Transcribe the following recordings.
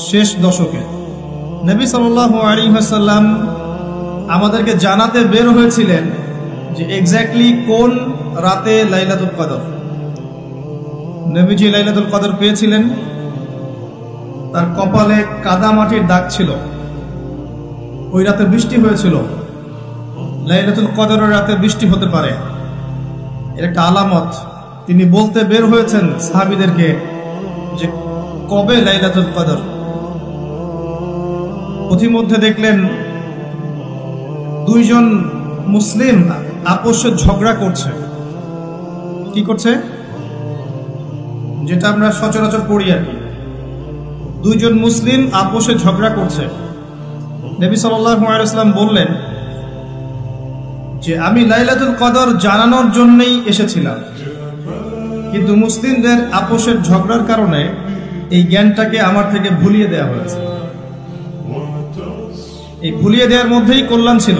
শেষ দশকে নবী সাল্লাল্লাহু আলাইহি ওয়াসাল্লাম আমাদেরকে জানাতে বের হয়েছিলেন যে এক্স্যাক্টলি কোন রাতে লাইলাতুল কদর। নবীজি লাইলাতুল কদর পেয়েছিলেন, তার কপালে কাদা মাটির দাগ ছিল, ওই রাতে বৃষ্টি হয়েছিল। লাইলাতুল কদরের রাতে বৃষ্টি হতে পারে, এর একটা আলামত। তিনি বলতে বের হয়েছেন সাহাবীদেরকে যে কবে লাইলাতুল কদর। পথিমধ্যে দেখলেন দুইজন মুসলিম আপসে ঝগড়া করছে। কি করছে? যেটা আমরা সচরাচর পড়ি আর কি। দুইজন মুসলিম আপসে ঝগড়া করছে। নবী সাল্লাল্লাহু আলাইহি ওয়াসাল্লাম বললেন যে আমি লাইলাতুল কদর জানানোর জন্যই এসেছিলাম, কিন্তু মুসলিমদের আপসের ঝগড়ার কারণে এই জ্ঞানটাকে আমার থেকে ভুলিয়ে দেওয়া হয়েছে। এই ভুলিয়ে দেওয়ার মধ্যেই কল্যাণ ছিল।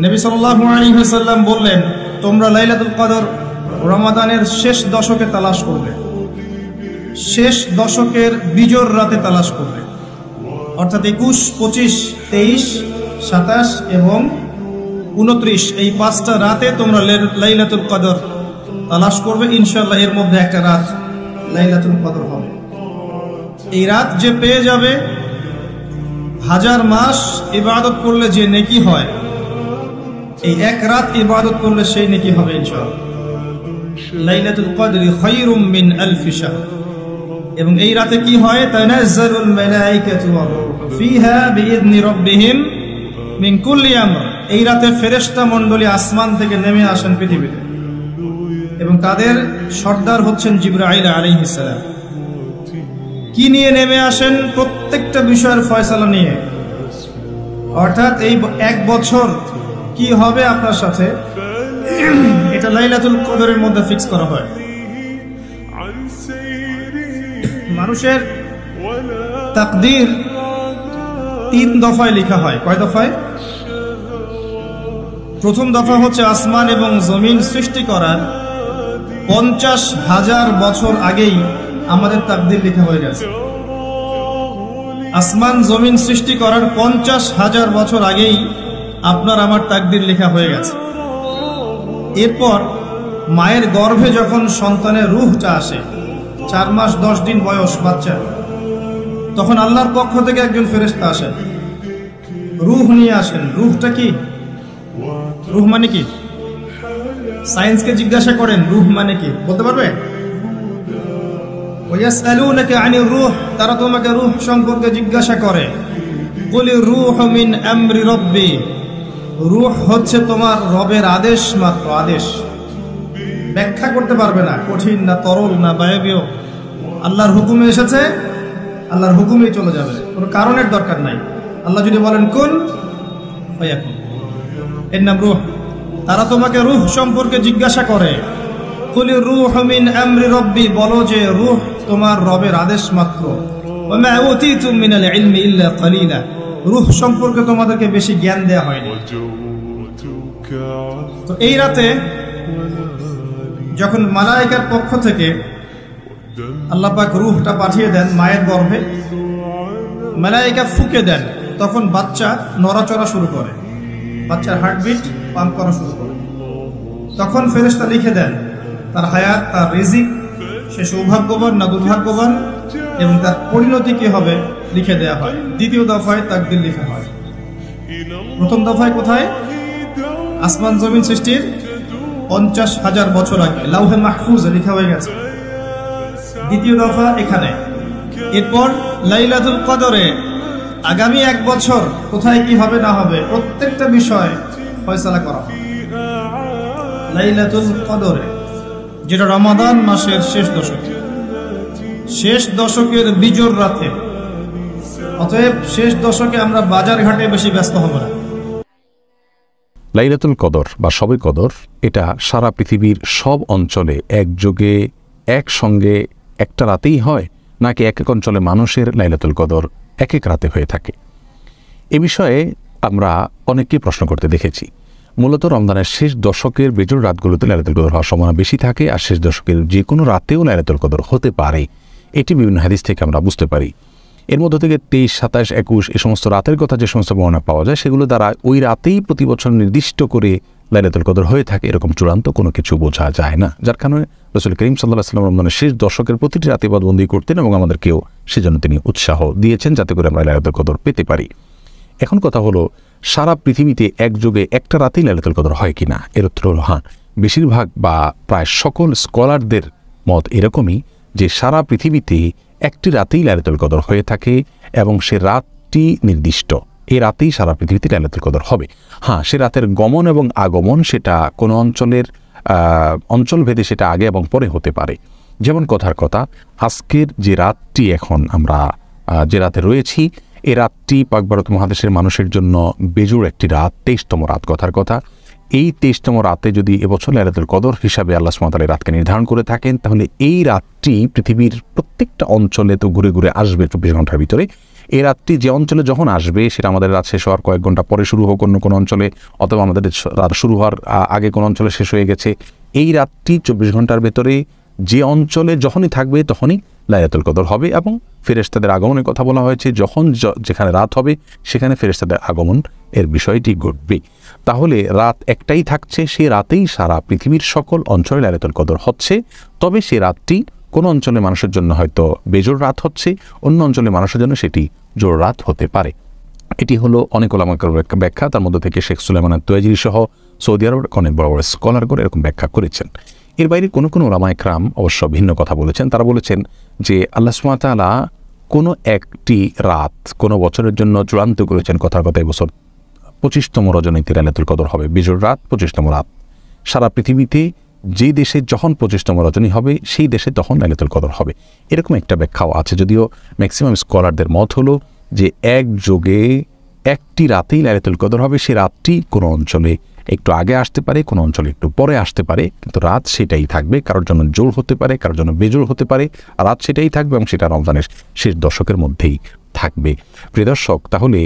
নবী সাল্লাল্লাহু আলাইহি ওয়াসাল্লাম বললেন, তোমরা লাইলাতুল কদর রমাদানের শেষ দশকে তালাশ করবে, শেষ দশকের বিজোড় রাতে তালাশ করবে, অর্থাৎ 21, 25, 23, 27 এবং 29 এই 5টা রাতে তোমরা লাইলাতুল কদর তালাশ করবে। ইনশাআল্লাহ এর মধ্যে একটা রাত লাইলাতুল কদর হবে। এই রাত যে পেয়ে যাবে, 1000 মাস ইবাদত করলে যে নেকি হয়, এই এক রাত ইবাদত করলে সেই নেকি হবে ইনশাআল্লাহ। লাইলাতুল কদরি খায়রুম মিন আলফি শাহর। এবং এই রাতে কি হয়? তানাজ্জালুল মালায়েকাতু ওয়া রূহু ফিহা বিইذনি রাব্বিহিম মিন কুল্লি আমর। এই রাতে ফেরেশতা মণ্ডলী আসমান থেকে নেমে আসেন পৃথিবীতে, এবং তাদের সর্দার হচ্ছেন জিবরাইল আলাইহিস সালাম। কি নিয়ে নেমে আসেন? প্রত্যেকটা বিষয়ের ফয়সালা নিয়ে। অর্থাৎ এই এক বছর কি হবে আপনার সাথে, এটা লাইলাতুল কদরের মধ্যে ফিক্স করা হয়। মানুষের তাকদীর 3 দফায় লেখা হয়। কয় দফায়? প্রথম দফা হচ্ছে আসমান এবং জমিন সৃষ্টি করার 50,000 বছর আগেই আমাদের তাকদীর লেখা হয়ে গেছে। আসমান জমিন সৃষ্টি করার 50,000 বছর আগেই আপনার আমার তাকদীর লেখা হয়ে গেছে। এরপর মায়ের গর্ভে যখন সন্তানের রূহটা আসে, 4 মাস 10 দিন বয়স বাচ্চা, তখন আল্লাহর পক্ষ থেকে একজন ফেরেশতা আসেন, রূহ নিয়ে আসেন। রূহটা কি? রূহ মানে কি? সায়েন্সকে জিজ্ঞাসা করেন রূহ মানে কি, বলতে পারবে? ওয়ায়াসআলুনাকা আনির রূহ, তারা তোমাকে রূহ সম্পর্কে জিজ্ঞাসা করে। কুলির রূহু মিন আমরি রাব্বি, রূহ হচ্ছে তোমার রবের আদেশ মাত্র, আদেশ। ব্যাখ্যা করতে পারবে না, কঠিন না তরল না বায়বীয়। আল্লাহর হুকুমে এসেছে, আল্লাহর হুকুমেই চলে যাবে, কোনো কারণের দরকার নাই। আল্লাহ যদি বলেন কুন ফায়াকুন, এর নাম রূহ। তারা তোমাকে রূহ সম্পর্কে জিজ্ঞাসা করে। কুলির রূহু মিন আমরি রাব্বি, বলো যে রূহ তোমার রবের আদেশ মাত্র। ওয়া মা উতীতুম মিনাল ইলমি ইল্লা কালিলা, রূহ সম্পর্কে তোমাদেরকে বেশি জ্ঞান দেয়া হয়নি। তো এই রাতে যখন মালায়েকার পক্ষ থেকে আল্লাহ পাক রূহটা পাঠিয়ে দেন মায়ের গর্ভে, মালায়েকা ফুঁকে দেন, তখন বাচ্চা নড়াচড়া শুরু করে, বাচ্চার হার্টবিট পাম্প করা শুরু করে। তখন ফেরেশতা লিখে দেন তার হায়াত, তার রিজিক, সে সৌভাগ্যবান না দুর্ভাগ্যবান, এবং তার পরিণতি কি হবে লিখে দেয়া হয়। দ্বিতীয় দফায় তাকদীর লেখা হয়। প্রথম দফায় কোথায়? আসমান জমিন সৃষ্টির 50,000 বছর আগে লাউহে মাহফুজে লেখা হয়ে গেছে। দ্বিতীয় দফা এখানে। এরপর লাইলাতুল কদরে আগামী 1 বছর কোথায় কি হবে না হবে প্রত্যেকটা বিষয় ফয়সালা করা হবে। লাইলাতুল কদরে, যেটা রমাদান মাসের শেষ দশকে, শেষ দশকের বিজোড় রাতে। অতএব শেষ দশকে আমরা বাজার ঘাটে বেশি ব্যস্ত হব না। লাইলাতুল কদর বা শবে কদর, এটা সারা পৃথিবীর সব অঞ্চলে একযোগে একসঙ্গে একটা রাতেই হয়, নাকি এক এক অঞ্চলে মানুষের লাইলাতুল কদর এক এক রাতে হয়ে থাকে? এ বিষয়ে আমরা অনেককেই প্রশ্ন করতে দেখেছি। মূলত রমজানের শেষ দশকের বেজোড় রাতগুলোতে লাইলাতুল কদর হওয়ার সম্ভাবনা বেশি থাকে, আর শেষ দশকের যে কোনো রাতেও লাইলাতুল কদর হতে পারে, এটি বিভিন্ন হাদিস থেকে আমরা বুঝতে পারি। এর মধ্য থেকে 23, 27, 21 এই সমস্ত রাতের কথা যে সমস্ত বর্ণনা পাওয়া যায় সেগুলো দ্বারা ওই রাতেই প্রতি বছর নির্দিষ্ট করে লাইলাতুল কদর হয়ে থাকে এরকম চূড়ান্ত কোনো কিছু বোঝা যায় না। যার কারণে রাসূল করিম সাল্লাল্লাহু আলাইহি ওয়াসাল্লাম রমজানের শেষ দশকের প্রতিটি রাতে ইবাদতবন্দি করতেন এবং আমাদেরকেও সেজন্য তিনি উৎসাহ দিয়েছেন যাতে করে আমরা লাইলাতুল কদর পেতে পারি। এখন কথা হলো, সারা পৃথিবীতে একযোগে একটা রাতেই লাইলাতুল কদর হয় কিনা? এর উত্তর হলো হ্যাঁ। বেশিরভাগ বা প্রায় সকল স্কলারদের মত এরকমই যে সারা পৃথিবীতে একটি রাতেই লাইলাতুল কদর হয়ে থাকে এবং সে রাতটি নির্দিষ্ট। এই রাতেই সারা পৃথিবীতে লাইলাতুল কদর হবে। হ্যাঁ, সে রাতের গমন এবং আগমন সেটা কোনো অঞ্চলভেদে সেটা আগে এবং পরে হতে পারে। যেমন কথার কথা, আজকের যে রাতটি এখন আমরা যে রাতে রয়েছি, এই রাতটি পাক ভারত মহাদেশের মানুষের জন্য বেজোড় একটি রাত, 23তম রাত কথার কথা। এই 23তম রাতে যদি এবছর লাইলাতুল কদর হিসাবে আল্লাহ সুবহানাহু ওয়া তাআলা রাতকে নির্ধারণ করে থাকেন, তাহলে এই রাতটি পৃথিবীর প্রত্যেকটা অঞ্চলে তো ঘুরে ঘুরে আসবে 24 ঘন্টার ভিতরে। এই রাতটি যে অঞ্চলে যখন আসবে, সেটা আমাদের রাত শেষ হওয়ার কয়েক ঘন্টা পরে শুরু হোক অন্য কোনো অঞ্চলে, অথবা আমাদের রাত শুরু হওয়ার আগে কোনো অঞ্চলে শেষ হয়ে গেছে, এই রাতটি 24 ঘন্টার ভেতরে যে অঞ্চলে যখনই থাকবে তখনই লাইলাতুল কদর হবে। এবং ফেরেশতাদের আগমনের কথা বলা হয়েছে, যখন যেখানে রাত হবে সেখানে ফেরেশতাদের আগমন এর বিষয়টি ঘটবে। তাহলে রাত একটাই থাকছে, সেই রাতেই সারা পৃথিবীর সকল অঞ্চলে লাইলাতুল কদর হচ্ছে। তবে সেই রাতটি কোনো অঞ্চলে মানুষের জন্য হয়তো বেজোড় রাত হচ্ছে, অন্য অঞ্চলে মানুষের জন্য সেটি জোড় রাত হতে পারে। এটি হলো অনেক ওলামার ব্যাখ্যা। তার মধ্যে থেকে শেখ সুলাইমান আত-তুয়াইজিরি সহ সৌদি আরবের অনেক বড় বড় স্কলারগণ এরকম ব্যাখ্যা করেছেন। এর বাইরে কোনো ওলামা ইকরাম অবশ্য ভিন্ন কথা বলেছেন। তারা বলেছেন যে আল্লাহ সুবহানাহু ওয়া তাআলা কোনো একটি রাত কোনো বছরের জন্য চূড়ান্ত করেছেন। কথার কথা এবছর 25তম রজনীতে লাইলাতুল কদর হবে, বিজোড় রাত, 25তম রাত। সারা পৃথিবীতে যে দেশে যখন 25তম রজনী হবে সেই দেশে তখন লাইলাতুল কদর হবে, এরকম একটা ব্যাখ্যাও আছে। যদিও ম্যাক্সিমাম স্কলারদের মত হলো যে একযোগে একটি রাতেই লাইলাতুল কদর হবে। সেই রাতটি কোনো অঞ্চলে একটু আগে আসতে পারে, কোনো অঞ্চলে একটু পরে আসতে পারে, কিন্তু রাত সেটাই থাকবে। কারোর জন্য জোড় হতে পারে, কারোর জন্য বেজোড় হতে পারে, রাত সেটাই থাকবে এবং সেটা রমজানের শেষ দশকের মধ্যেই থাকবে। প্রিয় দর্শক, তাহলে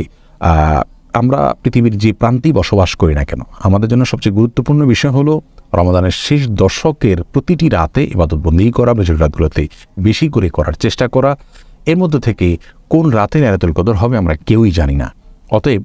আমরা পৃথিবীর যে প্রান্তেই বসবাস করি না কেন, আমাদের জন্য সবচেয়ে গুরুত্বপূর্ণ বিষয় হলো রমাদানের শেষ দশকের প্রতিটি রাতে ইবাদতবন্দি করা, বেজোড় রাতগুলোতে বেশি করে করার চেষ্টা করা। এর মধ্যে থেকে কোন রাতে লাইলাতুল কদর হবে আমরা কেউই জানি না। অতএব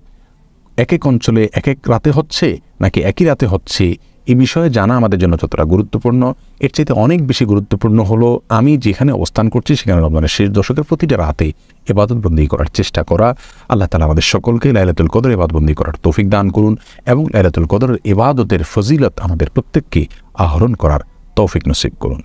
এক এক অঞ্চলে এক এক রাতে হচ্ছে নাকি একই রাতে হচ্ছে, এই বিষয়ে জানা আমাদের জন্য যতটা গুরুত্বপূর্ণ, এর চাইতে অনেক বেশি গুরুত্বপূর্ণ হলো আমি যেখানে অবস্থান করছি সেখানে রমজানের শেষ দশকের প্রতিটা রাতে ইবাদতবন্দি করার চেষ্টা করা। আল্লাহ তাআলা আমাদের সকলকে লাইলাতুল কদর ইবাদতবন্দি করার তৌফিক দান করুন এবং লাইলাতুল কদরের ইবাদতের ফজিলত আমাদের প্রত্যেককে আহরণ করার তৌফিক নসিব করুন।